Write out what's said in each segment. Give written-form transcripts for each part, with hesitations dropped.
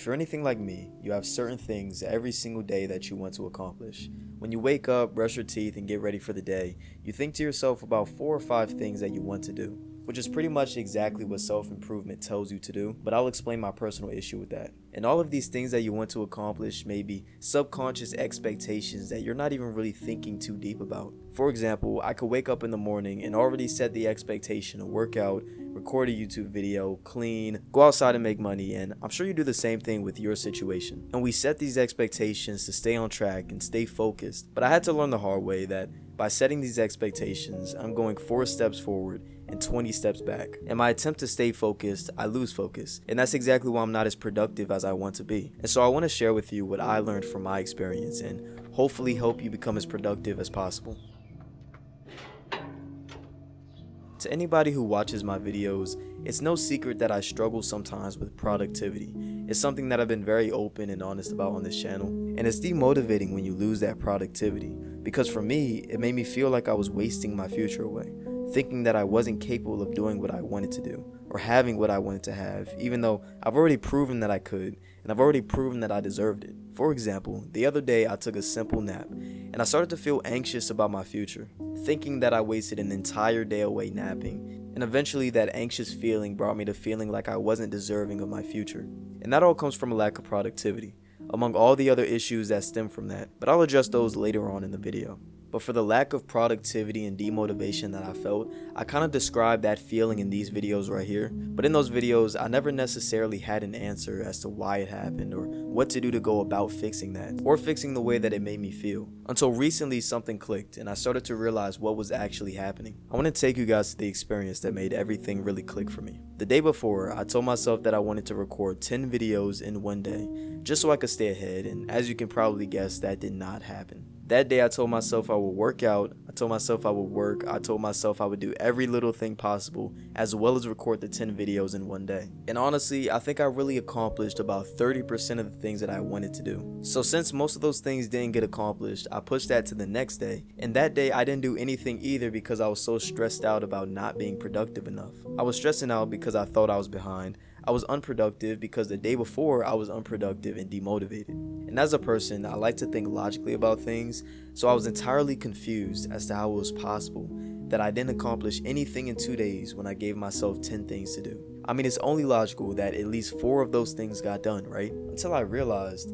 you're anything like me, you have certain things every single day that you want to accomplish. When you wake up, brush your teeth, and get ready for the day, you think to yourself about 4 or 5 things that you want to do, which is pretty much exactly what self-improvement tells you to do, but I'll explain my personal issue with that. And all of these things that you want to accomplish may be subconscious expectations that you're not even really thinking too deep about. For example, I could wake up in the morning and already set the expectation to work out, record a YouTube video, clean, go outside and make money, and I'm sure you do the same thing with your situation. And we set these expectations to stay on track and stay focused, but I had to learn the hard way that by setting these expectations, I'm going 4 steps forward and 20 steps back. In my attempt to stay focused, I lose focus, and that's exactly why I'm not as productive as I want to be. And so I want to share with you what I learned from my experience and hopefully help you become as productive as possible. To anybody who watches my videos, it's no secret that I struggle sometimes with productivity. It's something that I've been very open and honest about on this channel, and it's demotivating when you lose that productivity, because for me, it made me feel like I was wasting my future away, thinking that I wasn't capable of doing what I wanted to do, or having what I wanted to have, even though I've already proven that I could, and I've already proven that I deserved it. For example, the other day I took a simple nap, and I started to feel anxious about my future, thinking that I wasted an entire day away napping, and eventually that anxious feeling brought me to feeling like I wasn't deserving of my future. And that all comes from a lack of productivity, among all the other issues that stem from that, but I'll address those later on in the video. But for the lack of productivity and demotivation that I felt, I kind of described that feeling in these videos right here. But in those videos, I never necessarily had an answer as to why it happened or what to do to go about fixing that, or fixing the way that it made me feel. Until recently something clicked and I started to realize what was actually happening. I want to take you guys to the experience that made everything really click for me. The day before, I told myself that I wanted to record 10 videos in one day, just so I could stay ahead, and as you can probably guess, that did not happen. That day I told myself I would work out, I told myself I would work, I told myself I would do every little thing possible, as well as record the 10 videos in one day. And honestly, I think I really accomplished about 30% of the things that I wanted to do. So since most of those things didn't get accomplished, I pushed that to the next day. And that day I didn't do anything either because I was so stressed out about not being productive enough. I was stressing out because I thought I was behind. I was unproductive because the day before I was unproductive and demotivated. And as a person, I like to think logically about things, so I was entirely confused as to how it was possible that I didn't accomplish anything in 2 days when I gave myself 10 things to do. I mean, it's only logical that at least 4 of those things got done, right? Until I realized,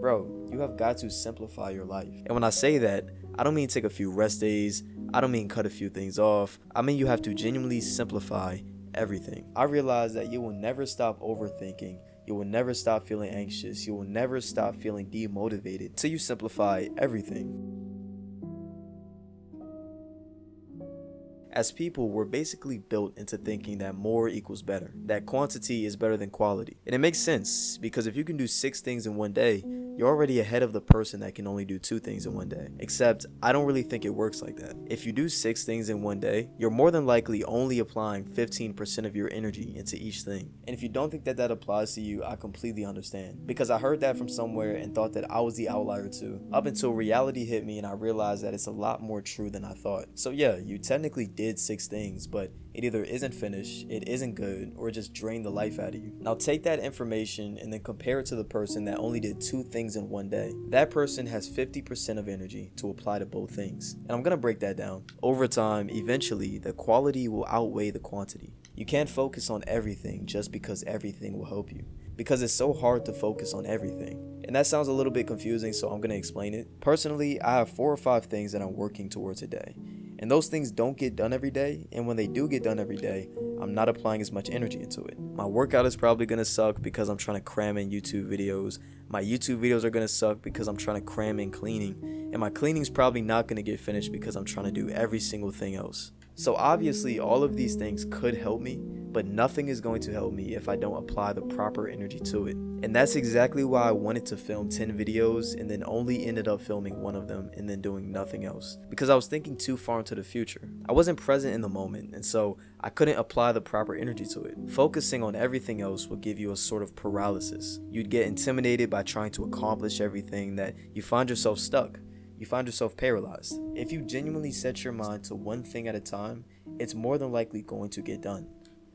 bro, you have got to simplify your life. And when I say that, I don't mean take a few rest days, I don't mean cut a few things off, I mean you have to genuinely simplify everything. I realized that you will never stop overthinking, you will never stop feeling anxious, you will never stop feeling demotivated till you simplify everything. As people, we're basically built into thinking that more equals better, that quantity is better than quality. And it makes sense, because if you can do 6 things in one day, you're already ahead of the person that can only do 2 things in one day. Except, I don't really think it works like that. If you do 6 things in one day, you're more than likely only applying 15% of your energy into each thing. And if you don't think that that applies to you, I completely understand. Because I heard that from somewhere and thought that I was the outlier too, up until reality hit me and I realized that it's a lot more true than I thought. So yeah, you technically did 6 things, but it either isn't finished, it isn't good, or it just drained the life out of you. Now take that information and then compare it to the person that only did 2 things in one day. That person has 50% of energy to apply to both things. And I'm gonna break that down. Over time, eventually, the quality will outweigh the quantity. You can't focus on everything just because everything will help you, because it's so hard to focus on everything. And that sounds a little bit confusing, so I'm gonna explain it. Personally, I have 4 or 5 things that I'm working towards a day. And those things don't get done every day, and when they do get done every day, I'm not applying as much energy into it. My workout is probably gonna suck because I'm trying to cram in YouTube videos. My YouTube videos are gonna suck because I'm trying to cram in cleaning. And my cleaning's probably not gonna get finished because I'm trying to do every single thing else. So obviously all of these things could help me, but nothing is going to help me if I don't apply the proper energy to it. And that's exactly why I wanted to film 10 videos and then only ended up filming 1 of them and then doing nothing else. Because I was thinking too far into the future. I wasn't present in the moment, and so I couldn't apply the proper energy to it. Focusing on everything else will give you a sort of paralysis. You'd get intimidated by trying to accomplish everything that you find yourself stuck. You find yourself paralyzed. If you genuinely set your mind to one thing at a time, it's more than likely going to get done.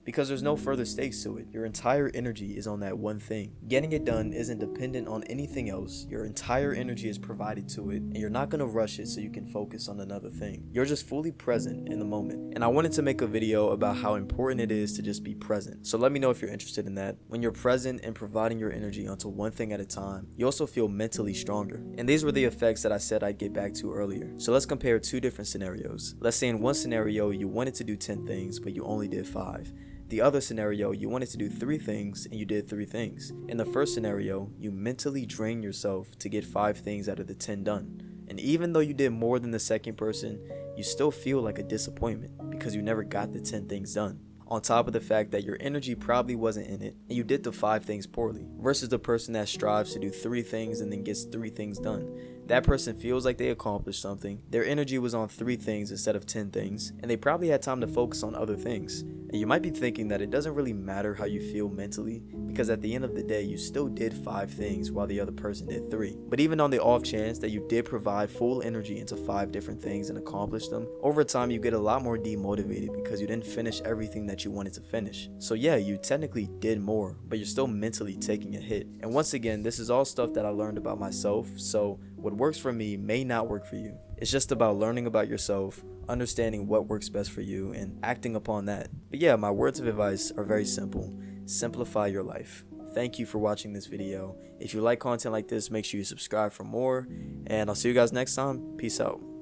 because there's no further stakes to it. Your entire energy is on that one thing. Getting it done isn't dependent on anything else. Your entire energy is provided to it, and you're not going to rush it so you can focus on another thing. You're just fully present in the moment. And I wanted to make a video about how important it is to just be present. So let me know if you're interested in that. When you're present and providing your energy onto one thing at a time, you also feel mentally stronger. And these were the effects that I said I'd get back to earlier. So let's compare two different scenarios. Let's say in one scenario, you wanted to do 10 things, but you only did 5. The other scenario, you wanted to do 3 things and you did 3 things. In the first scenario, you mentally drain yourself to get 5 things out of the 10 done. And even though you did more than the second person, you still feel like a disappointment because you never got the 10 things done. On top of the fact that your energy probably wasn't in it and you did the 5 things poorly, versus the person that strives to do 3 things and then gets 3 things done. That person feels like they accomplished something, their energy was on 3 things instead of 10 things, and they probably had time to focus on other things. And you might be thinking that it doesn't really matter how you feel mentally, because at the end of the day, you still did 5 things while the other person did 3. But even on the off chance that you did provide full energy into 5 different things and accomplish them, over time you get a lot more demotivated because you didn't finish everything that you wanted to finish. So yeah, you technically did more, but you're still mentally taking a hit. And once again, this is all stuff that I learned about myself, so what works for me may not work for you. It's just about learning about yourself, understanding what works best for you, and acting upon that. But yeah, my words of advice are very simple. Simplify your life. Thank you for watching this video. If you like content like this, make sure you subscribe for more, and I'll see you guys next time. Peace out.